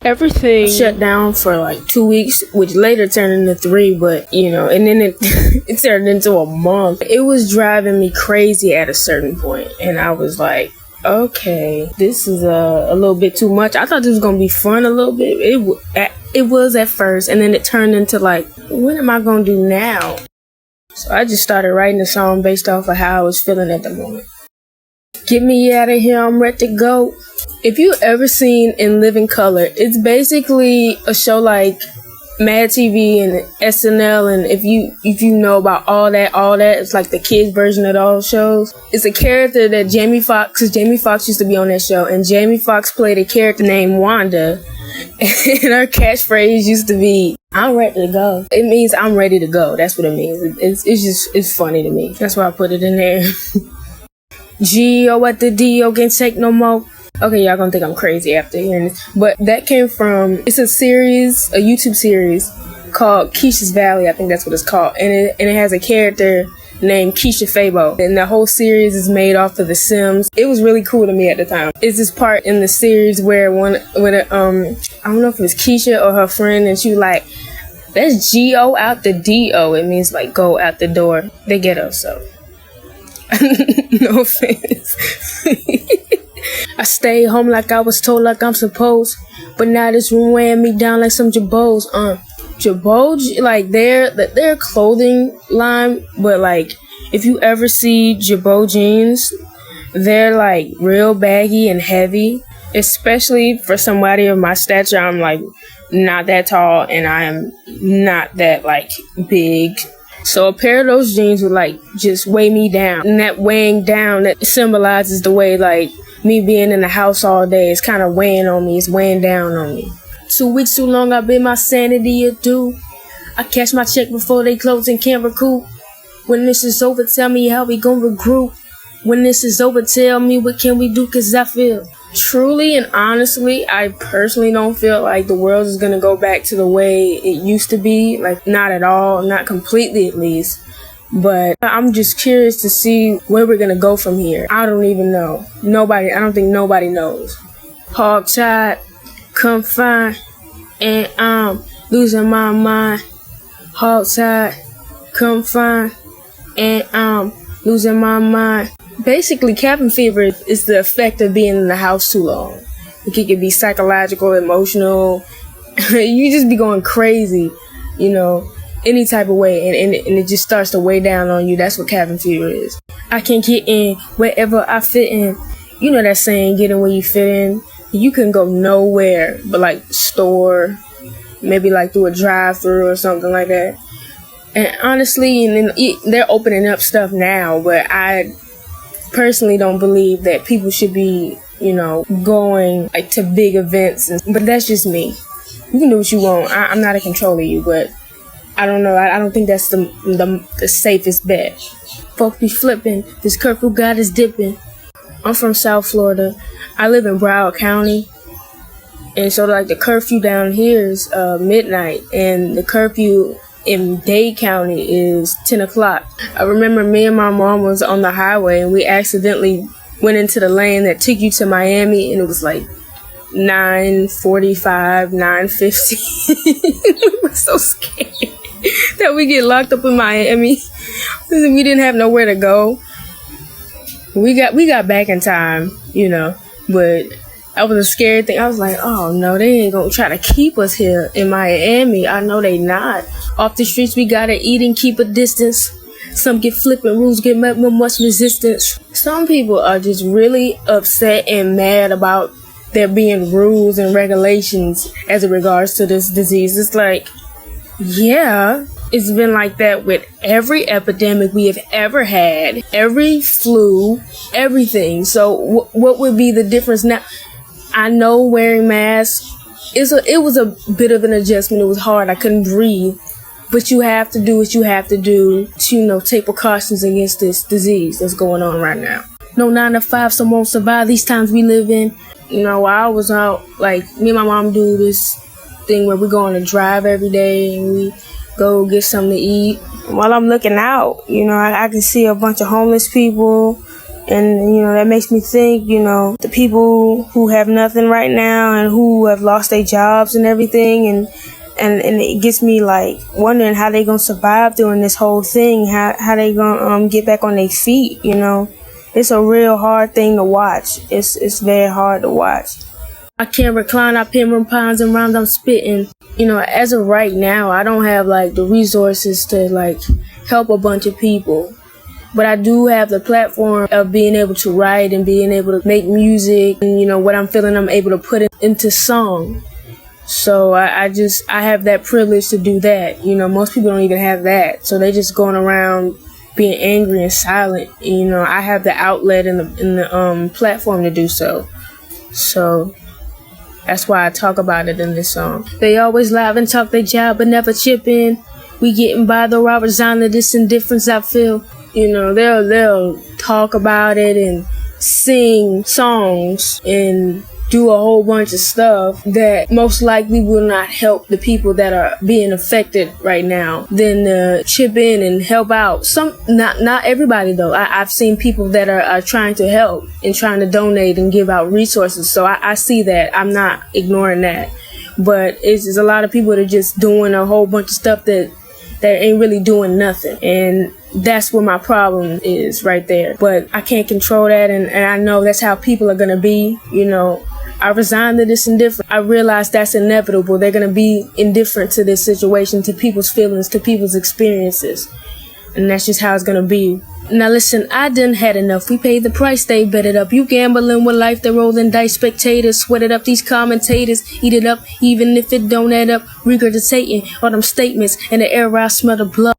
everything shut down for like 2 weeks, which later turned into 3, but you know, and then it turned into a month. It was driving me crazy at a certain point, and I was like, okay, this is a little bit too much. I thought this was gonna be fun a little bit. It was at first, and then it turned into like, what am I gonna do now? So I just started writing a song based off of how I was feeling at the moment. Get me out of here, I'm ready to go. If you ever seen In Living Color, it's basically a show like Mad TV and SNL, and if you know about all that, it's like the kids version of those shows. It's a character that Jamie Foxx used to be on that show, and Jamie Foxx played a character named Wanda, and her catchphrase used to be, I'm ready to go. It means I'm ready to go. That's what it means. It's funny to me. That's why I put it in there. G.O. at the D.O. can't take no more. Okay, y'all gonna think I'm crazy after hearing this, but that came from, it's a YouTube series called Keisha's Valley, I think that's what it's called, and it has a character named Keisha Fabo, and the whole series is made off of The Sims. It was really cool to me at the time. It's this part in the series where I don't know if it was Keisha or her friend, and she was like, that's G-O out the D-O. It means like go out the door. They get us, so no offense. I stayed home like I was told, like I'm supposed, but now this room weighing me down like some Jabos. Jabot, like their clothing line, but like if you ever see Jabot jeans, they're like real baggy and heavy, especially for somebody of my stature. I'm like not that tall, and I am not that like big. So a pair of those jeans would like just weigh me down, and that weighing down, that symbolizes the way like me being in the house all day is kind of weighing on me. It's weighing down on me. 2 weeks too long, I bid my sanity adieu. I catch my check before they close and can't recoup. When this is over, tell me how we gon' regroup. When this is over, tell me what can we do, cause I feel truly and honestly, I personally don't feel like the world is gonna go back to the way it used to be. Like, not at all, not completely at least. But I'm just curious to see where we're gonna go from here. I don't even know. I don't think nobody knows. Hog tied, confined, and I'm losing my mind. Hog tied, confined, and I'm losing my mind. Basically, cabin fever is the effect of being in the house too long. It can be psychological, emotional. You just be going crazy, you know, any type of way, and it just starts to weigh down on you. That's what cabin fever is. I can get in wherever I fit in. You know that saying, get in where you fit in. You can go nowhere but like store, maybe like through a drive-through or something like that. And honestly, and then they're opening up stuff now, but I personally don't believe that people should be, you know, going like to big events. But that's just me. You can do what you want. I'm not in control of you, but I don't know. I don't think that's the safest bet. Folks be flipping. This curfew god is dipping. I'm from South Florida. I live in Broward County. And so like the curfew down here is midnight. And the curfew in Dade County is 10 o'clock. I remember me and my mom was on the highway, and we accidentally went into the lane that took you to Miami, and it was like 9:45, 9:50. We were so scared that we get locked up in Miami. We didn't have nowhere to go. We got back in time, you know, but that was a scary thing. I was like, oh no, they ain't gonna try to keep us here in Miami. I know they not. Off the streets, we gotta eat and keep a distance. Some get flipping, rules get met with much resistance. Some people are just really upset and mad about there being rules and regulations as it regards to this disease. It's like, yeah, it's been like that with every epidemic we have ever had, every flu, everything. So what would be the difference now? I know wearing masks, it was a bit of an adjustment. It was hard. I couldn't breathe. But you have to do what you have to do to, you know, take precautions against this disease that's going on right now. No 9 to 5, some won't survive these times we live in. You know, while I was out, like, me and my mom do this thing where we go on a drive every day and we go get something to eat. While I'm looking out, you know, I can see a bunch of homeless people, And, that makes me think, the people who have nothing right now and who have lost their jobs and everything, and it gets me like wondering how they gonna survive during this whole thing, how they gonna get back on their feet. It's a real hard thing to watch. It's very hard to watch. I can't recline, I pin room pounds and rounds I'm spitting. As of right now, I don't have like the resources to like help a bunch of people. But I do have the platform of being able to write and being able to make music, and what I'm feeling I'm able to put it into song. So I have that privilege to do that. Most people don't even have that. So they just going around being angry and silent. I have the outlet and the platform to do so. So that's why I talk about it in this song. They always laugh and talk their job but never chip in. We getting by though I resign to this indifference I feel. They'll talk about it and sing songs and do a whole bunch of stuff that most likely will not help the people that are being affected right now. Then chip in and help out. Not everybody though. I've seen people that are trying to help and trying to donate and give out resources. So I see that. I'm not ignoring that. But it's a lot of people that are just doing a whole bunch of stuff that ain't really doing nothing. And that's where my problem is right there. But I can't control that, and I know that's how people are going to be. I resigned to this indifference. I realize that's inevitable. They're going to be indifferent to this situation, to people's feelings, to people's experiences. And that's just how it's going to be. Now listen, I done had enough. We paid the price, they bet it up. You gambling with life, they're rolling dice. Spectators, sweat it up, these commentators. Eat it up, even if it don't add up. Regurgitating all them statements. In the air I smell the blood.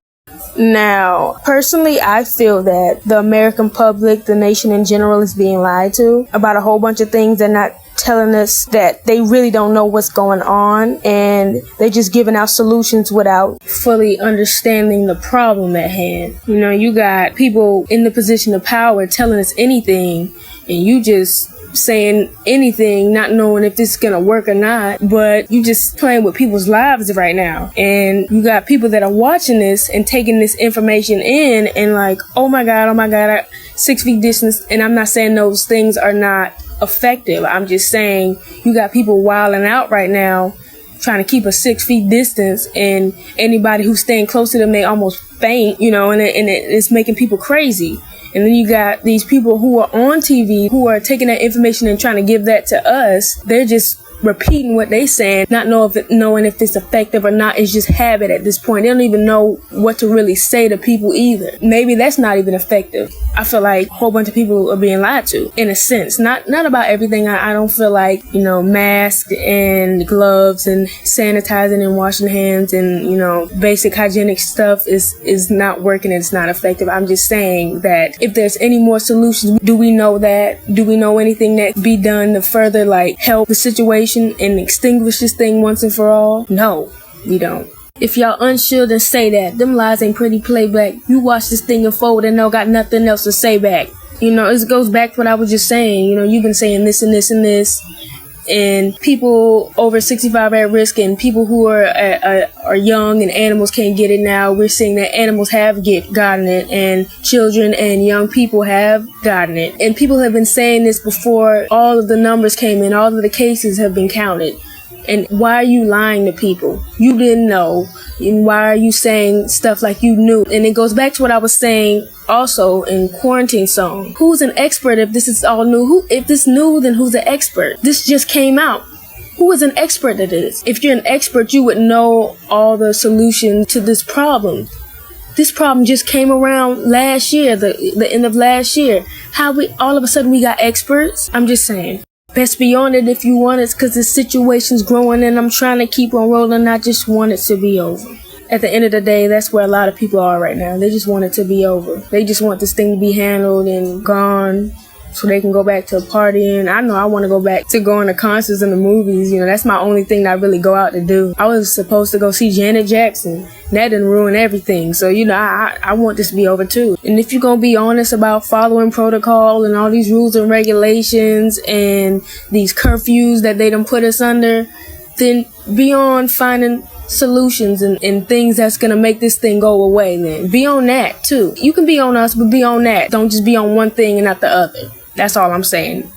Now, personally, I feel that the American public, the nation in general, is being lied to about a whole bunch of things. They're not telling us that they really don't know what's going on, and they're just giving out solutions without fully understanding the problem at hand. You got people in the position of power telling us anything, and you just saying anything, not knowing if this is gonna work or not, but you just playing with people's lives right now. And you got people that are watching this and taking this information in and like, oh my god, 6 feet distance. And I'm not saying those things are not effective. I'm just saying you got people wilding out right now trying to keep a 6 feet distance, and anybody who's staying close to them, they almost faint, and it's making people crazy. And then you got these people who are on TV who are taking that information and trying to give that to us. They're just repeating what they saying, not knowing if it's effective or not. It's just habit at this point. They don't even know what to really say to people either. Maybe that's not even effective. I feel like a whole bunch of people are being lied to, in a sense. Not about everything. I don't feel like, masks and gloves and sanitizing and washing hands and, basic hygienic stuff is not working and it's not effective. I'm just saying that if there's any more solutions, do we know that? Do we know anything that can be done to further help the situation and extinguish this thing once and for all? No, we don't. If y'all unsure, then say that. Them lies ain't pretty playback. You watch this thing unfold and don't got nothing else to say back. It goes back to what I was just saying. You've been saying this and this and this. And people over 65 at risk, and people who are young, and animals can't get it now. We're seeing that animals have gotten it, and children and young people have gotten it. And people have been saying this before all of the numbers came in, all of the cases have been counted. And why are you lying to people? You didn't know. And why are you saying stuff like you knew? And it goes back to what I was saying also in Quarantine Song. Who's an expert if this is all new? If this new, then who's an expert? This just came out. Who is an expert at this? If you're an expert, you would know all the solutions to this problem. This problem just came around last year, the end of last year. How all of a sudden we got experts? I'm just saying. Best be on it if you want it, because the situation's growing and I'm trying to keep on rolling. I just want it to be over. At the end of the day, that's where a lot of people are right now. They just want it to be over. They just want this thing to be handled and gone so they can go back to partying. I know I want to go back to going to concerts and the movies. That's my only thing that I really go out to do. I was supposed to go see Janet Jackson. That didn't ruin everything. So, I want this to be over too. And if you're going to be honest about following protocol and all these rules and regulations and these curfews that they done put us under, then be on finding solutions and things that's gonna make this thing go away, then be on that too. You can be on us, but be on that. Don't just be on one thing and not the other. That's all I'm saying.